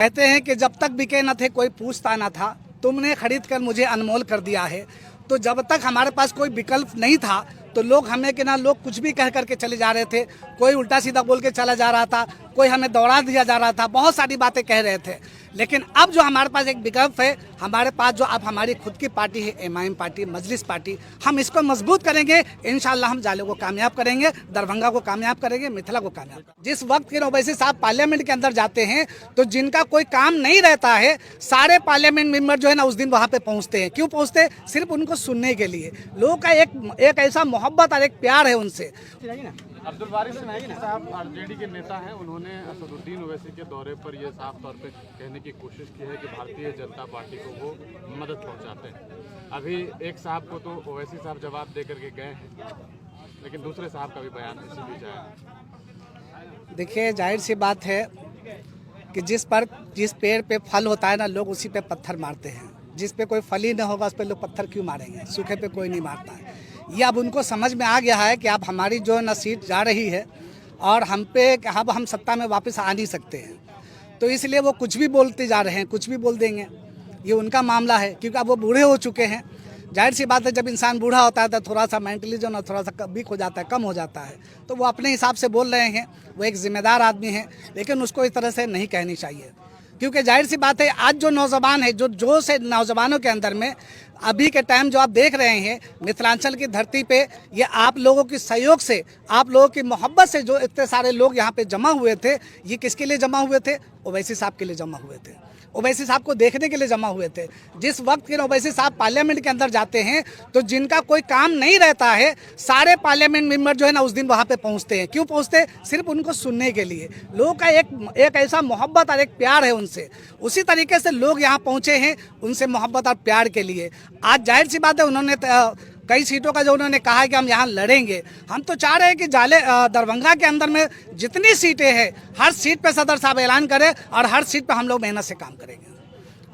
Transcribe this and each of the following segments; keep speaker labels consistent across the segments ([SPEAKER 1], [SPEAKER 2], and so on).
[SPEAKER 1] कहते हैं कि जब तक बिके न थे कोई पूछता न था, तुमने खरीद कर मुझे अनमोल कर दिया है। तो जब तक हमारे पास कोई विकल्प नहीं था तो लोग हमें कि ना लोग कुछ भी कह करके चले जा रहे थे। कोई उल्टा सीधा बोल के चला जा रहा था, कोई हमें दौड़ा दिया जा रहा था, बहुत सारी बातें कह रहे थे। लेकिन अब जो हमारे पास एक विकल्प है, हमारे पास जो अब हमारी खुद की पार्टी है, एमआईएम पार्टी, मजलिस पार्टी, हम इसको मजबूत करेंगे। इंशाल्लाह हम जाले को कामयाब करेंगे, दरभंगा को कामयाब करेंगे, मिथिला को कामयाब करेंगे। जिस वक्त के ओवैसी साहब पार्लियामेंट के अंदर जाते हैं तो जिनका कोई काम नहीं रहता है, सारे पार्लियामेंट मेंबर जो है ना उस दिन वहाँ पे पहुँचते हैं। क्यों पहुँचते हैं? सिर्फ उनको सुनने के लिए। लोगों का एक ऐसा मोहब्बत और एक प्यार है उनसे।
[SPEAKER 2] अब्दुल बारी साहब आरजेडी के नेता हैं, उन्होंने असदुद्दीन ओवैसी के दौरे पर यह साफ तौर पे कहने की कोशिश की है कि भारतीय जनता पार्टी को वो मदद पहुंचाते हैं। अभी एक साहब को तो ओवैसी साहब जवाब दे करके गए हैं, लेकिन दूसरे साहब का भी बयान इसी बीच आया।
[SPEAKER 1] देखिए, जाहिर सी बात है कि जिस पेड़ पे फल होता है ना, लोग उसी पे पत्थर मारते हैं। जिस पे कोई फल ही न होगा उस पे लोग पत्थर क्यों मारेंगे? सूखे पे कोई नहीं मारता है। ये अब उनको समझ में आ गया है कि अब हमारी जो न सीट जा रही है और हम पे अब हम सत्ता में वापस आ नहीं सकते हैं, तो इसलिए वो कुछ भी बोलते जा रहे हैं, कुछ भी बोल देंगे। ये उनका मामला है, क्योंकि अब वो बूढ़े हो चुके हैं। जाहिर सी बात है, जब इंसान बूढ़ा होता है तो थोड़ा सा मेंटली जो ना थोड़ा सा वीक हो जाता है, कम हो जाता है। तो वो अपने हिसाब से बोल रहे हैं, वो एक जिम्मेदार आदमी है, लेकिन उसको इस तरह से नहीं कहनी चाहिए। क्योंकि जाहिर सी बात है, आज जो नौजवान है, जो जोश है नौजवानों के अंदर में, अभी के टाइम जो आप देख रहे हैं मिथिलांचल की धरती पे, ये आप लोगों के सहयोग से, आप लोगों की मोहब्बत से जो इतने सारे लोग यहाँ पे जमा हुए थे, ये किसके लिए जमा हुए थे? ओवैसी साहब के लिए जमा हुए थे। ओवैसी साहब को देखने के लिए जमा हुए थे। जिस वक्त के ओवैसी साहब पार्लियामेंट के अंदर जाते हैं तो जिनका कोई काम नहीं रहता है, सारे पार्लियामेंट मेंबर जो है ना उस दिन वहाँ पे पहुँचते हैं। क्यों पहुँचते हैं? सिर्फ उनको सुनने के लिए। लोगों का एक ऐसा मोहब्बत और एक प्यार है उनसे। उसी तरीके से लोग यहाँ पहुँचे हैं उनसे मोहब्बत और प्यार के लिए। आज जाहिर सी बात है, उन्होंने कई सीटों का जो उन्होंने कहा है कि हम यहाँ लड़ेंगे। हम तो चाह रहे हैं कि दरभंगा के अंदर में जितनी सीटें हैं, हर सीट पे सदर साहब ऐलान करें और हर सीट पे हम लोग मेहनत से काम करेंगे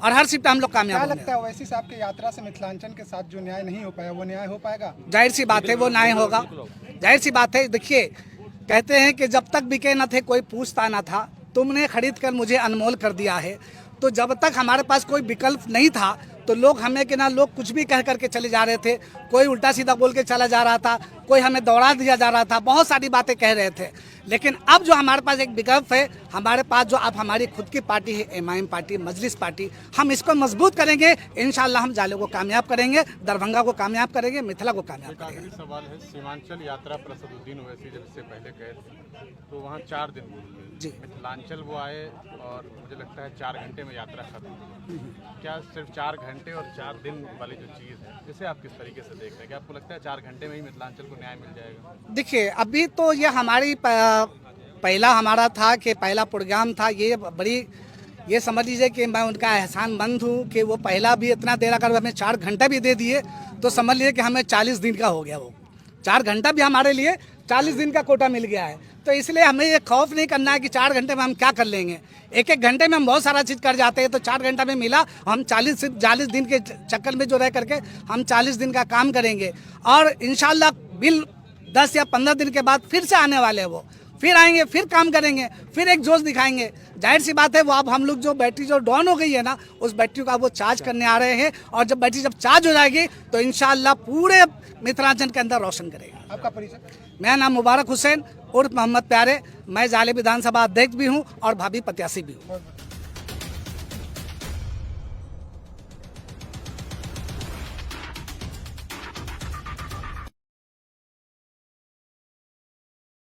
[SPEAKER 1] और हर सीट पे हम लोग कामयाब होंगे।
[SPEAKER 3] क्या लगता है ओवैसी साहब की यात्रा से मिथिलांचल के साथ जो न्याय नहीं हो पाया, वो न्याय हो पाएगा?
[SPEAKER 1] जाहिर सी बात है, वो न्याय होगा। जाहिर सी बात है। देखिए, कहते हैं कि जब तक बिके न थे कोई पूछता न था, तुमने खरीद कर मुझे अनमोल कर दिया है। तो जब तक हमारे पास कोई विकल्प नहीं था तो लोग हमें कि ना लोग कुछ भी कह करके चले जा रहे थे। कोई उल्टा सीधा बोल के चला जा रहा था, कोई हमें दौड़ा दिया जा रहा था, बहुत सारी बातें कह रहे थे। लेकिन अब जो हमारे पास एक विकल्प है, हमारे पास जो अब हमारी खुद की पार्टी है, एमआईएम पार्टी, मजलिस पार्टी, हम इसको मजबूत करेंगे। इंशाल्लाह हम जाले को कामयाब करेंगे, दरभंगा को कामयाब करेंगे, मिथिला को कामयाब करेंगे।
[SPEAKER 2] एक सवाल है, सीमांचल यात्रा पर असदुद्दीन ओवैसी जब इससे पहले गए थे तो वहाँ 4 दिन
[SPEAKER 1] जी,
[SPEAKER 2] मिथिलांचल वो आए और मुझे लगता है 4 घंटे में यात्रा खत्म हुई। क्या सिर्फ 4 घंटे और 4 दिन वाली जो चीज़ है, जिसे आप किस तरीके से देख रहे हैं? क्या आपको लगता है 4 घंटे में ही मिथिलांचल को न्याय मिल जाएगा?
[SPEAKER 1] देखिए, अभी तो ये हमारी पहला हमारा था कि पहला प्रोग्राम था। ये समझ लीजिए कि मैं उनका एहसानमंद हूँ कि वो पहला भी इतना देर अगर हमें 4 घंटा भी दे दिए तो समझ लीजिए कि हमें 40 दिन का हो गया। वो 4 घंटा भी हमारे लिए 40 दिन का कोटा मिल गया है। तो इसलिए हमें ये खौफ नहीं करना है कि 4 घंटे में हम क्या कर लेंगे। एक घंटे में हम बहुत सारा चीज़ कर जाते हैं, तो 4 घंटा में मिला, हम 40 दिन के चक्कर में जो रह करके हम 40 दिन का काम करेंगे। और इंशाल्लाह बिल 10 या 15 दिन के बाद फिर से आने वाले हैं। वो फिर आएंगे, फिर काम करेंगे, फिर एक जोश दिखाएंगे। जाहिर सी बात है, वो अब हम लोग जो बैटरी जो डाउन हो गई है ना, उस बैटरी को अब वो चार्ज करने आ रहे हैं। और जब बैटरी जब चार्ज हो जाएगी तो इंशाल्लाह पूरे मिथिलांचल के अंदर रोशन करेगा।
[SPEAKER 3] आपका परिचय?
[SPEAKER 1] मेरा नाम मुबारक हुसैन उर्फ मोहम्मद प्यारे। मैं जाले विधानसभा अध्यक्ष भी हूँ और भाभी प्रत्याशी भी हूँ।